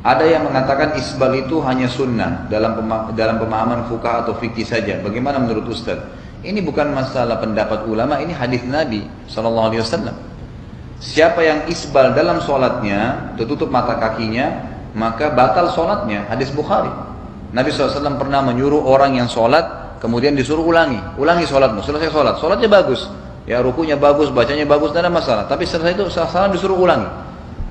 Ada yang mengatakan isbal itu hanya sunnah dalam pemahaman fuqaha atau fikih saja. Bagaimana menurut Ustaz? Ini bukan masalah pendapat ulama, ini hadis Nabi SAW. Siapa yang isbal dalam sholatnya, tertutup mata kakinya, maka batal sholatnya. Hadis Bukhari. Nabi SAW pernah menyuruh orang yang sholat, kemudian disuruh ulangi sholatmu. Selesai sholat, sholatnya bagus, ya rukunya bagus, bacanya bagus, tidak ada masalah. Tapi selesai itu salam disuruh ulangi.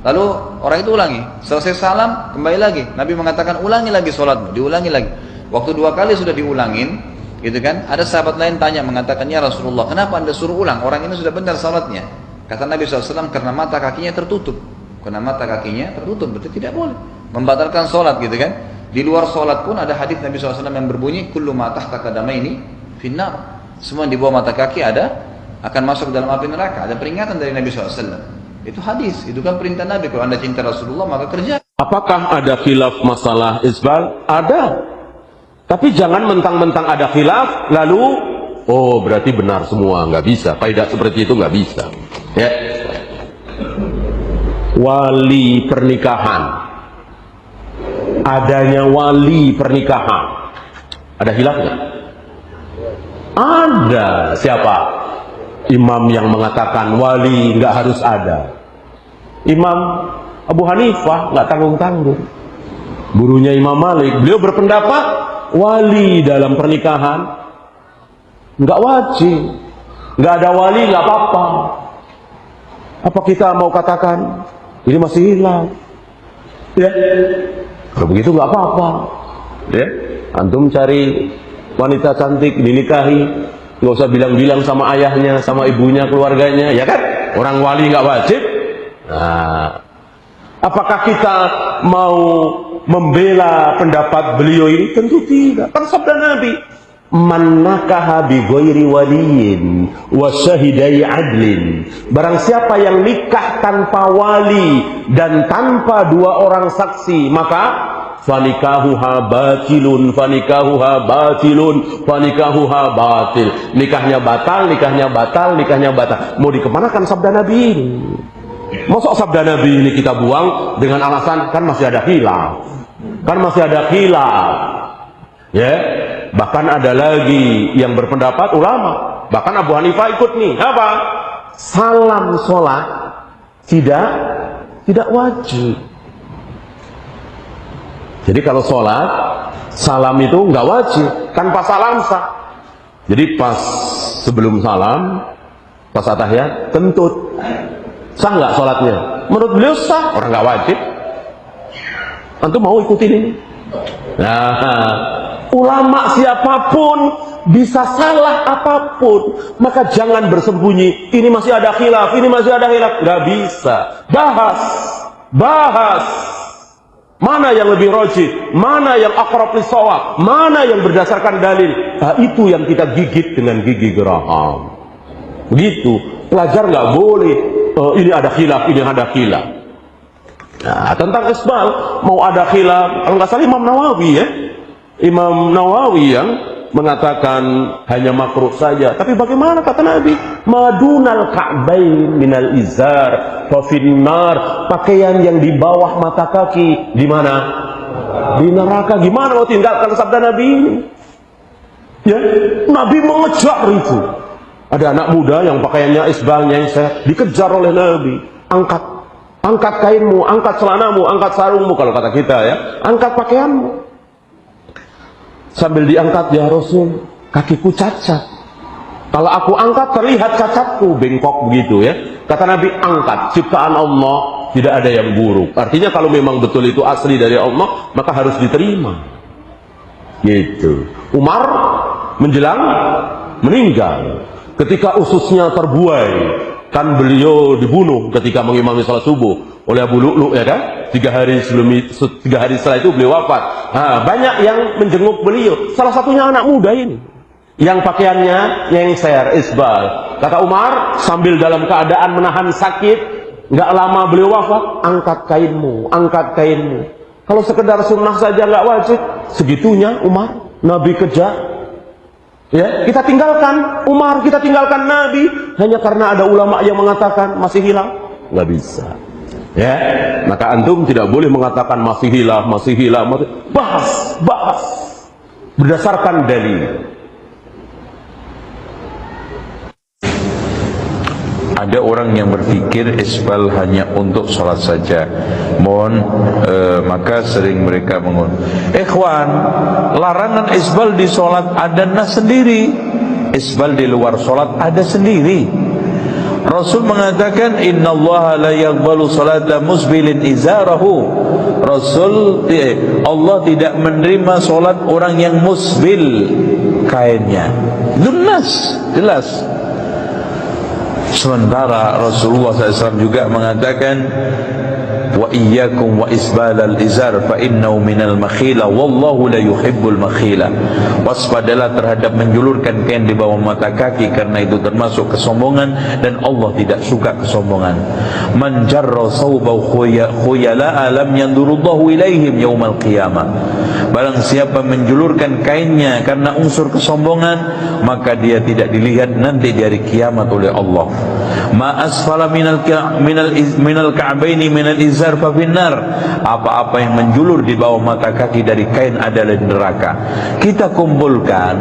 Lalu orang itu ulangi, selesai salam kembali lagi. Nabi mengatakan ulangi lagi sholatmu, diulangi lagi. Waktu 2 kali sudah diulangin, gitu kan? Ada sahabat lain tanya mengatakan, ya Rasulullah, kenapa anda suruh ulang? Orang ini sudah benar sholatnya. Kata Nabi SAW, karena mata kakinya tertutup. Karena mata kakinya tertutup, berarti tidak boleh membatalkan sholat, gitu kan? Di luar sholat pun ada hadis Nabi SAW yang berbunyi, kullu ma tahta qadamaini finnar. Semua di bawah mata kaki akan masuk dalam api neraka. Ada peringatan dari Nabi SAW. Itu hadis, itu kan perintah Nabi. Kalau anda cinta Rasulullah maka kerja. Apakah ada khilaf masalah isbal? Ada. Tapi jangan mentang-mentang ada khilaf lalu oh berarti benar semua, nggak bisa. Kaidah seperti itu nggak bisa. Ya. Wali pernikahan. Adanya wali pernikahan. Ada khilafnya? Ada. Siapa? Imam yang mengatakan wali nggak harus ada. Imam Abu Hanifah nggak tanggung-tanggung. Gurunya Imam Malik, beliau berpendapat wali dalam pernikahan nggak wajib, nggak ada wali nggak apa-apa. Apa kita mau katakan ini masih hilang? Ya, kalau begitu nggak apa-apa. Ya, antum cari wanita cantik dinikahi, nggak usah bilang-bilang sama ayahnya, sama ibunya, keluarganya, ya kan? Orang wali nggak wajib. Nah, apakah kita mau membela pendapat beliau ini? Tentu tidak. Kan sabda Nabi, man nakaha bi ghairi waliyin wa syahidai adlin. Barang siapa yang nikah tanpa wali dan tanpa 2 orang saksi, maka fanikahuha batilun, fanikahuha batilun, fanikahuha batil. Nikahnya batal, nikahnya batal, nikahnya batal. Mau dikemanakan sabda Nabi ini? Masuk sabda Nabi ini kita buang dengan alasan kan masih ada khilaf. Kan masih ada khilaf. Ya. Bahkan ada lagi yang berpendapat ulama. Bahkan Abu Hanifah ikut nih. Apa? Salam sholat tidak wajib. Jadi kalau sholat, salam itu nggak wajib, tanpa salam sah. Jadi pas sebelum salam, pas atahiyat, kentut. Sah nggak sholatnya? Menurut beliau sah, orang nggak wajib. Antum mau ikutin ini? Nah, ulama siapapun bisa salah apapun, maka jangan bersembunyi. Ini masih ada khilaf, ini masih ada khilaf. Nggak bisa. Bahas. Mana yang lebih rajih, mana yang aqrab lis-shawab, mana yang berdasarkan dalil. Nah, itu yang kita gigit dengan gigi geraham. Begitu. Pelajar nggak boleh. Ini ada khilaf, ini ada khilaf. Nah, tentang isbal mau ada khilaf. Kalau nggak salah Imam Nawawi ya, Imam Nawawi yang mengatakan hanya makruh saja. Tapi bagaimana kata Nabi? Madunal ka'bain minal izar fa finnar. Pakaian yang di bawah mata kaki di mana? Di neraka. Gimana mau tinggalkan sabda Nabi ini? Ya, Nabi mengejar itu. Ada anak muda yang pakaiannya isbalnya dikejar oleh Nabi. Angkat kainmu, angkat celanamu, angkat sarungmu, kalau kata kita ya, angkat pakaianmu. Sambil diangkat, ya Rasul, kakiku cacat. Kalau aku angkat terlihat cacatku, bengkok begitu ya. Kata Nabi, angkat, ciptaan Allah tidak ada yang buruk. Artinya kalau memang betul itu asli dari Allah, maka harus diterima. Gitu. Umar menjelang meninggal, ketika ususnya terbuai, kan beliau dibunuh ketika mengimami salat subuh oleh Abu Lu'lu' ya kan? 3 hari setelah itu beliau wafat. Nah, banyak yang menjenguk beliau. Salah satunya anak muda ini yang pakaiannya nyengser, isbal. Kata Umar sambil dalam keadaan menahan sakit, nggak lama beliau wafat, angkat kainmu, angkat kainmu. Kalau sekedar sunnah saja nggak wajib, segitunya Umar Nabi kejar. Ya, kita tinggalkan Umar, kita tinggalkan Nabi hanya karena ada ulama yang mengatakan masih hilang. Nggak bisa. Ya, maka antum tidak boleh mengatakan masih hilang, bahas berdasarkan dalil. Ada orang yang berpikir isbal hanya untuk sholat saja. Maka sering mereka ikhwan, larangan isbal di sholat ada nas sendiri, isbal di luar sholat ada sendiri. Rasul mengatakan innallaha la yaqbalu salata musbilin izarahu. Allah tidak menerima solat orang yang musbil kainnya. Jelas, jelas. Sementara Rasulullah SAW juga mengatakan wa iyyakum wa isbalal izar fa innahu minal makhila wallahu la yuhibbul makhila. Waspadalah terhadap menjulurkan kain di bawah mata kaki, karena itu termasuk kesombongan dan Allah tidak suka kesombongan. Man jarra thawbahu khuyala lam yandurullahu ilaihim yaumal qiyamah. Barang siapa menjulurkan kainnya karena unsur kesombongan, maka dia tidak dilihat nanti di hari kiamat oleh Allah. Ma asfala minal ka'baini minal izar fa finnar. Apa-apa yang menjulur di bawah mata kaki dari kain adalah neraka. Kita kumpulkan,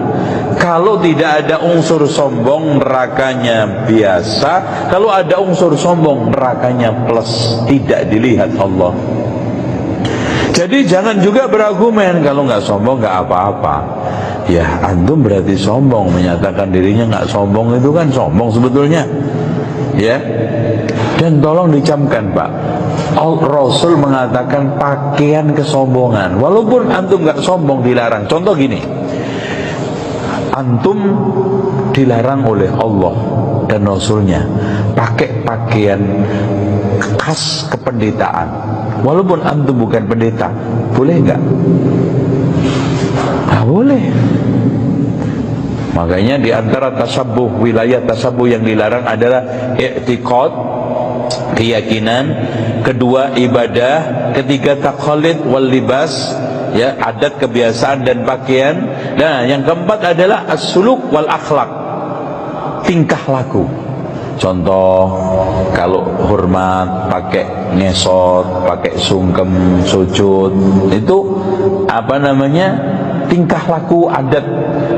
kalau tidak ada unsur sombong nerakanya biasa, kalau ada unsur sombong nerakanya plus, tidak dilihat Allah. Jadi jangan juga berargumen kalau nggak sombong nggak apa-apa. Ya antum berarti sombong, menyatakan dirinya nggak sombong itu kan sombong sebetulnya. Ya, dan tolong dicamkan Pak, Rasul mengatakan pakaian kesombongan, walaupun antum nggak sombong dilarang. Contoh gini, antum dilarang oleh Allah dan Rasulnya pakai pakaian khas kependetaan, walaupun antum bukan pendeta, boleh nggak? Nggak boleh. Makanya di antara tasabuh, wilayah tasabuh yang dilarang adalah i'tiqad, keyakinan, kedua ibadah, ketiga taqalid wal libas, ya, adat, kebiasaan dan pakaian. Nah, yang keempat adalah as-suluk wal akhlak, tingkah laku. Contoh, kalau hormat pakai ngesot, pakai sungkem, sujud, itu apa namanya? Tingkah laku, adat,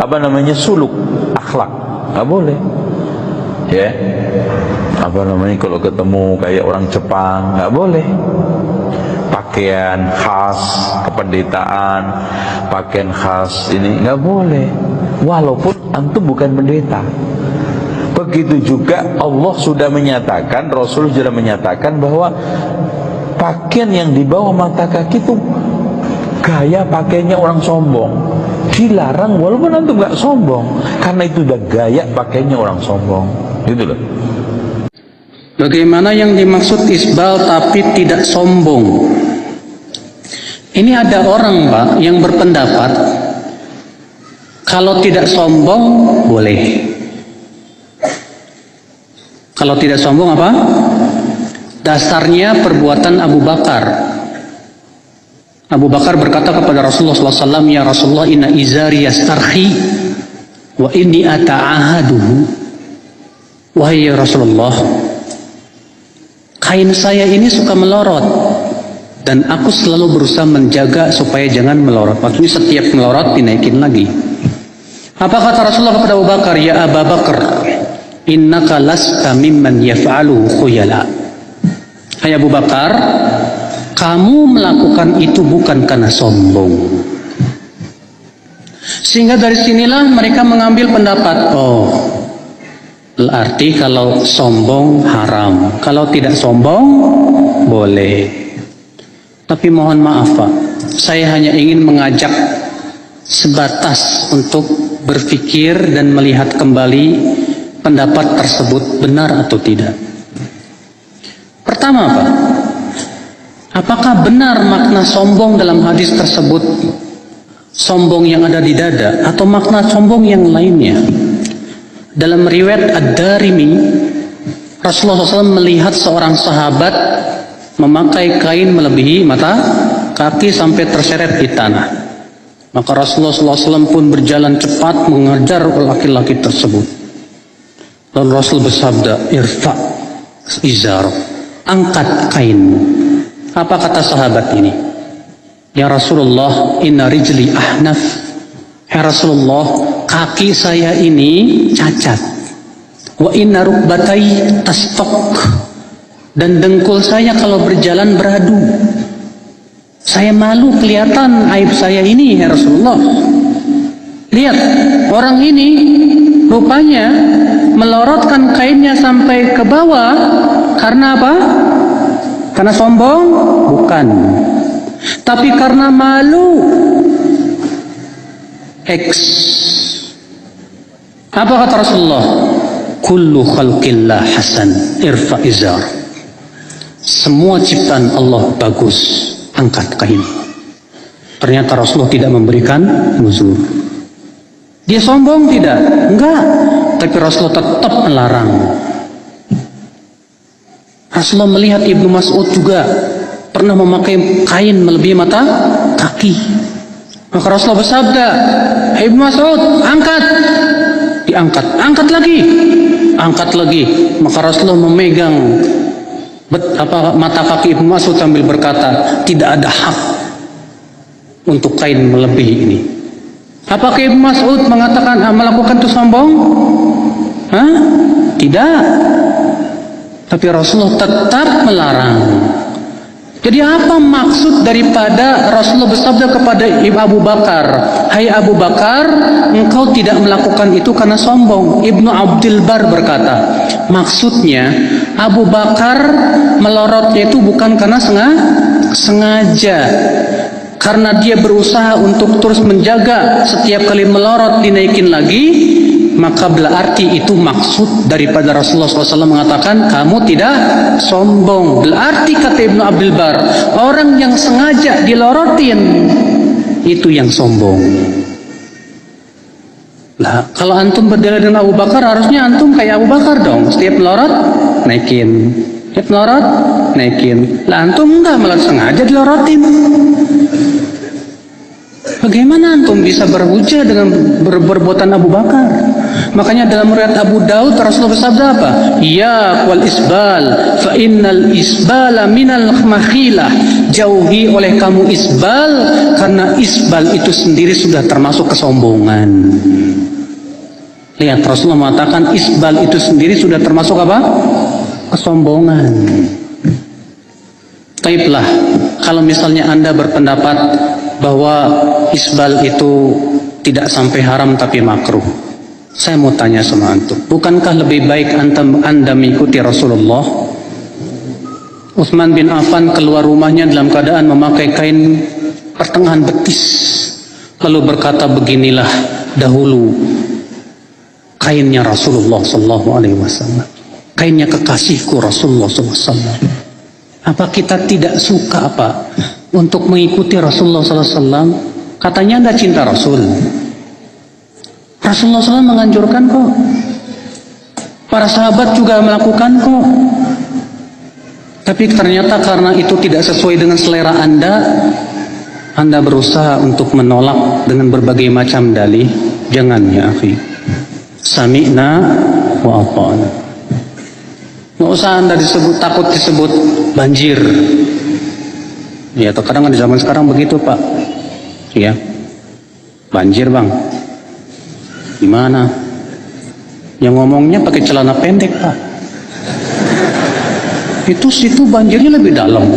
apa namanya? Suluk, akhlak. Nggak boleh. Ya. Apa namanya, kalau ketemu kayak orang Jepang, nggak boleh. Pakaian khas kependetaan, pakaian khas ini nggak boleh, walaupun antum bukan pendeta. Begitu juga Allah sudah menyatakan, Rasul sudah menyatakan bahwa pakaian yang di bawah mata kaki itu gaya pakainya orang sombong, dilarang walaupun antum nggak sombong, karena itu udah gaya pakainya orang sombong, gitu loh. Bagaimana yang dimaksud isbal tapi tidak sombong? Ini ada orang Pak yang berpendapat kalau tidak sombong boleh. Kalau tidak sombong apa? Dasarnya perbuatan Abu Bakar. Abu Bakar berkata kepada Rasulullah SAW, ya Rasulullah, inna izari yastarhi wa inni ata'ahaduhu. Wahai Rasulullah, kain saya ini suka melorot dan aku selalu berusaha menjaga supaya jangan melorot. Maksudnya setiap melorot dinaikin lagi. Apa kata Rasulullah kepada Abu Bakar? Ya Abu Bakar, innaka lasta mimman yaf'aluhu khuyala. Hai Abu Bakar, kamu melakukan itu bukan karena sombong. Sehingga dari sinilah mereka mengambil pendapat, oh, berarti kalau sombong haram, kalau tidak sombong boleh. Tapi mohon maaf Pak, saya hanya ingin mengajak sebatas untuk berpikir dan melihat kembali pendapat tersebut benar atau tidak. Pertama Pak, apakah benar makna sombong dalam hadis tersebut sombong yang ada di dada atau makna sombong yang lainnya? Dalam riwayat Ad-Darimi, Rasulullah SAW melihat seorang sahabat memakai kain melebihi mata kaki sampai terseret di tanah. Maka Rasulullah SAW pun berjalan cepat mengejar laki-laki tersebut. Lalu Rasul bersabda, irfa' izar, angkat kainmu. Apa kata sahabat ini? Ya Rasulullah, inna rijli ahnaf. Ya Rasulullah, kaki saya ini cacat. Wa inna rukbatai tastok. Dan dengkul saya kalau berjalan beradu. Saya malu kelihatan aib saya ini, ya Rasulullah. Lihat, orang ini rupanya melorotkan kainnya sampai ke bawah karena apa? Karena sombong? Bukan. Tapi karena malu. Apa kata Rasulullah? Kullu khalqillah hasan irfa izar. Semua ciptaan Allah bagus, angkat kain. Ternyata Rasulullah tidak memberikan nuzur. Dia sombong tidak? Enggak. Tapi Rasulullah tetap melarang. Rasulullah melihat Ibnu Mas'ud juga pernah memakai kain melebihi mata kaki. Maka Rasulullah bersabda, Ibnu Mas'ud, angkat. Diangkat, angkat lagi. Angkat lagi. Maka Rasulullah memegang mata kaki Ibnu Mas'ud sambil berkata, tidak ada hak untuk kain melebihi ini. Apakah Ibnu Mas'ud mengatakan melakukan itu sombong? Hah? Tidak. Tapi Rasulullah tetap melarang. Jadi apa maksud daripada Rasulullah bersabda kepada Abu Bakar, hai Abu Bakar, engkau tidak melakukan itu karena sombong. Ibnu Abdul Bar berkata, maksudnya Abu Bakar melorotnya itu bukan karena sengaja. Karena dia berusaha untuk terus menjaga setiap kali melorot dinaikin lagi, maka berarti itu maksud daripada Rasulullah SAW mengatakan kamu tidak sombong. Berarti kata Ibnu Abdul Bar, orang yang sengaja dilorotin itu yang sombong. Lah kalau antum berdalil dengan Abu Bakar, harusnya antum kayak Abu Bakar dong. Setiap melorot naikin, setiap melorot naikin. Lah antum enggak, malah sengaja dilorotin. Bagaimana antum bisa berhujah dengan berbuatan Abu Bakar? Makanya dalam riwayat Abu Daud Rasulullah bersabda apa? Ya wal isbal, fa innal isbala minal makhilah. Jauhi oleh kamu isbal, karena isbal itu sendiri sudah termasuk kesombongan. Lihat, Rasulullah mengatakan isbal itu sendiri sudah termasuk apa? Kesombongan. Baiklah, kalau misalnya Anda berpendapat bahwa isbal itu tidak sampai haram tapi makruh, saya mau tanya sama antum, bukankah lebih baik anda mengikuti Rasulullah? Utsman bin Affan keluar rumahnya dalam keadaan memakai kain pertengahan betis, lalu berkata, beginilah dahulu kainnya Rasulullah SAW, kainnya kekasihku Rasulullah SAW. Apa kita tidak suka apa untuk mengikuti Rasulullah SAW? Katanya Anda cinta Rasul. Rasulullah SAW menganjurkan kok. Para sahabat juga melakukan kok. Tapi ternyata karena itu tidak sesuai dengan selera Anda berusaha untuk menolak dengan berbagai macam dalih. Jangan ya akhi. Sami'na wa ata'na. Nggak usah Anda takut disebut banjir. Ya, terkadang di zaman sekarang begitu Pak. Ya, banjir bang. Gimana? Yang ngomongnya pakai celana pendek Pak. Itu situ banjirnya lebih dalam.